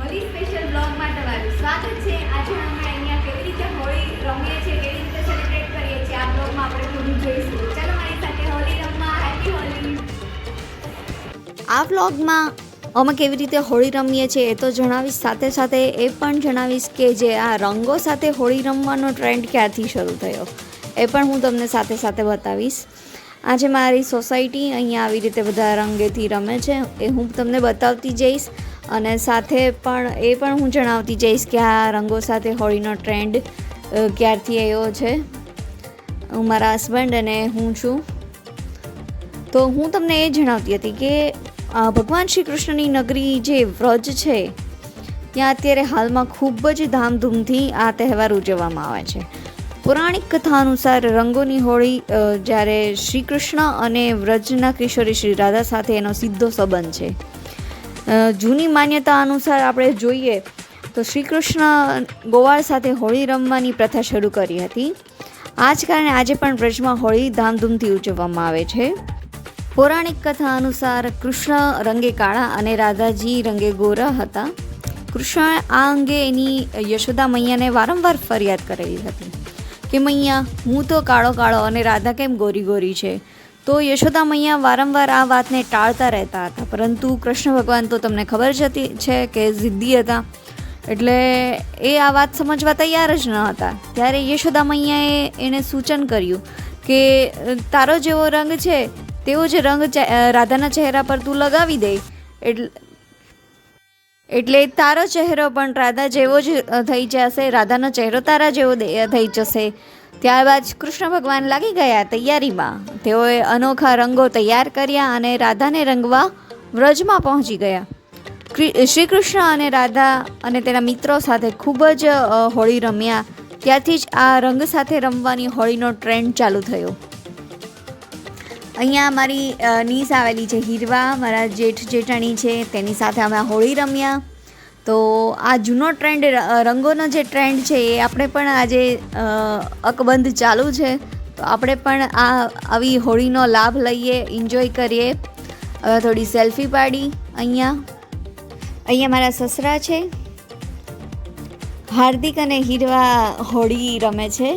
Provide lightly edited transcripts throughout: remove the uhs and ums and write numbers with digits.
Holi special બ્લોગમાં તમારું સ્વાગત છે। આજે અમે અહીંયા કેવી રીતે હોળી રમીએ છીએ, કેવી રીતે સેલિબ્રેટ કરીએ છીએ, આ બ્લોગમાં આપણે થોડું જોઈશું। ચાલો મારી સાથે હોળી રમવા, હેપી હોળી। આ વ્લોગમાં અમે કેવી રીતે હોળી રમીએ છીએ એ તો જણાવીશ, સાથે સાથે એ પણ જણાવીશ કે જે આ રંગો સાથે હોળી રમવાનો ટ્રેન્ડ ક્યારથી શરૂ થયો એ પણ હું તમને સાથે સાથે બતાવીશ। આજે મારી સોસાયટી અહીંયા આવી રીતે બધા રંગેથી રમે છે એ હું તમને બતાવતી જઈશ, અને સાથે પણ એ પણ હું જણાવતી જઈશ કે આ રંગો સાથે હોળીનો ટ્રેન્ડ ક્યારથી આવ્યો છે। હું મારા હસબન્ડ અને હું છું, તો હું તમને એ જણાવતી હતી કે ભગવાન શ્રી કૃષ્ણની નગરી જે વ્રજ છે ત્યાં અત્યારે હાલમાં ખૂબ જ ધામધૂમથી આ તહેવાર ઉજવવામાં આવે છે। પૌરાણિક કથા અનુસાર રંગોની હોળી જ્યારે શ્રી કૃષ્ણ અને વ્રજના કિશોરી શ્રી રાધા સાથે એનો સીધો સંબંધ છે। જૂની માન્યતા અનુસાર આપણે જોઈએ તો શ્રી કૃષ્ણ ગોવાળ સાથે હોળી રમવાની પ્રથા શરૂ કરી હતી। આ જ કારણે આજે પણ વ્રજમાં હોળી ધામધૂમથી ઉજવવામાં આવે છે। પૌરાણિક કથા અનુસાર કૃષ્ણ રંગે કાળા અને રાધાજી રંગે ગોરા હતા। કૃષ્ણએ આ અંગે એની યશોદા મૈયાને વારંવાર ફરિયાદ કરેલી હતી કે મૈયા, હું તો કાળો કાળો અને રાધા કેમ ગોરી ગોરી છે। તો યશોદા મૈયા વારંવાર આ વાતને ટાળતા રહેતા હતા, પરંતુ કૃષ્ણ ભગવાન તો તમને ખબર જ છે કે જિદ્દી હતા, એટલે એ આ વાત સમજવા તૈયાર જ ન હતા। ત્યારે યશોદા મૈયાએ એને સૂચન કર્યું કે તારો જેવો રંગ છે તેવો જ રંગ રાધાના ચહેરા પર તું લગાવી દે, એટલે તારો ચહેરો પણ રાધા જેવો જ થઈ જશે, રાધાનો ચહેરો તારા જેવો થઈ જશે। ત્યારબાદ કૃષ્ણ ભગવાન લાગી ગયા તૈયારીમાં। તેઓએ અનોખા રંગો તૈયાર કર્યા અને રાધાને રંગવા વ્રજમાં પહોંચી ગયા। શ્રી કૃષ્ણ અને રાધા અને તેના મિત્રો સાથે ખૂબ જ હોળી રમ્યા। ત્યારથી જ આ રંગ સાથે રમવાની હોળીનો ટ્રેન્ડ ચાલુ થયો। અહીંયા મારી નીસ આવેલી છે હીરવા, મારા જેઠ જેઠાણી છે, તેની સાથે અમે હોળી રમ્યા। તો આ જૂનો ટ્રેન્ડ, રંગોનો જે ટ્રેન્ડ છે એ આપણે પણ આજે અકબંધ ચાલુ છે, તો આપણે પણ આવી હોળીનો લાભ લઈએ, એન્જોય કરીએ। હવે થોડી સેલ્ફી પાડી। અહીંયા મારા સસરા છે, હાર્દિક અને હીરવા હોળી રમે છે।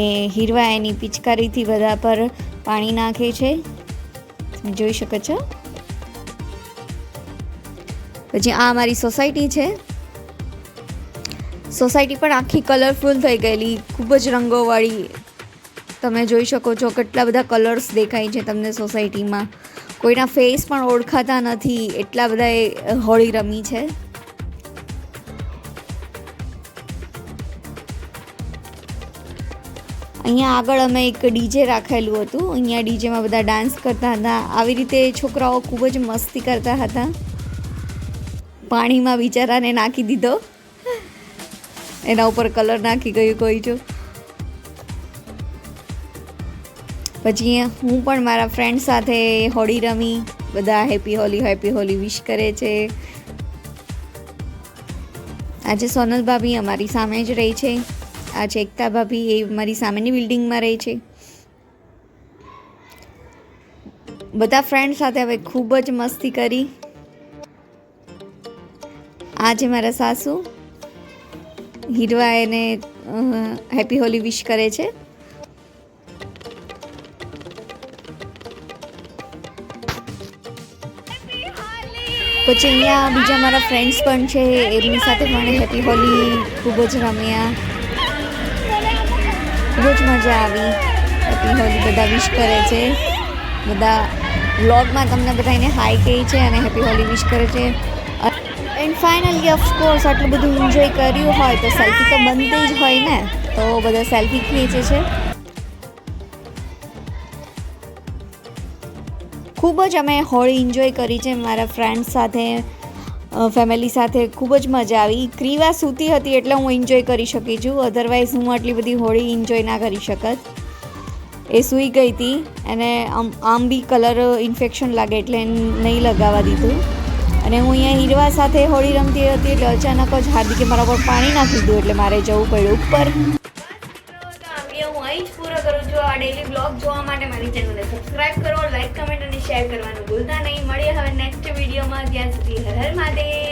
એ હીરવા એની પિચકારીથી બધા પર પાણી નાખે છે, તમે જોઈ શકો છો। પછી આ અમારી સોસાયટી છે, સોસાયટી પણ આખી કલરફુલ થઈ ગયેલી, ખૂબ જ રંગોવાળી। તમે જોઈ શકો છો કેટલા બધા કલર્સ દેખાય છે તમને સોસાયટીમાં, કોઈના ફેસ પણ ઓળખાતા નથી, એટલા બધા હોળી રમી છે। અહીંયા આગળ અમે એક ડીજે રાખેલું હતું, અહીંયા ડીજેમાં બધા ડાન્સ કરતા હતા। આવી રીતે છોકરાઓ ખૂબ જ મસ્તી કરતા હતા। પાણીમાં બિચારાને નાખી દીધો, એના ઉપર કલર નાખી ગયું કોઈ જો। પછી હું પણ મારા ફ્રેન્ડ સાથે હોળી રમી, બધા હેપી હોલી વિશ કરે છે। આજે સોનલ ભાભી અમારી સામે જ રહી છે, આ છે એકતા ભાભી, એ મારી સામેની બિલ્ડિંગમાં રહે છે। બધા ફ્રેન્ડ સાથે હવે ખૂબ જ મસ્તી કરી। આજે મારા સાસુ હીરવા એને હેપી હોલી વિશ કરે છે। પછી અહીંયા બીજા મારા ફ્રેન્ડ્સ પણ છે, એમની સાથે પણ હેપી હોલી ખૂબ જ રમ્યા, ખૂબ જ મજા આવી। હેપી હોલી બધા વિશ કરે છે, બધા વ્લોગમાં તમને બધાને હાય કહે છે અને હેપી હોલી વિશ કરે છે। એન્ડ ફાઇનલી ઓફકોર્સ આટલું બધું એન્જોય કર્યું હોય તો સેલ્ફી તો બનતી જ હોય ને, તો બધા સેલ્ફી ખેંચે છે। ખૂબ જ અમે હોળી એન્જોય કરી છે મારા ફ્રેન્ડ્સ સાથે, ફેમિલી સાથે, ખૂબ જ મજા આવી। ક્રીવા સૂતી હતી એટલે હું એન્જોય કરી શકી છું, અધરવાઇઝ હું આટલી બધી હોળી એન્જોય ના કરી શકત। એ સૂઈ ગઈ હતી, અને આમ બી કલર ઇન્ફેક્શન લાગે એટલે નહીં લગાવવા દીધું। અને હું અહીંયા હીરવા સાથે હોળી રમતી હતી એટલે અચાનક જ હાર્દિકે મારા પર પાણી નાખી દીધું, એટલે મારે જવું પડ્યું ઉપર। વિડીયો હું અહીં જ પૂરો કરું છું। આ ડેલી બ્લોગ જોવા માટે મારી ચેનલને સબસ્ક્રાઇબ કરો, લાઈક, કમેન્ટ અને શેર કરવાનું ભૂલતા નહીં। મળીએ હવે નેક્સ્ટ વિડીયોમાં, ત્યાં સુધી હર હર મહાદેવ।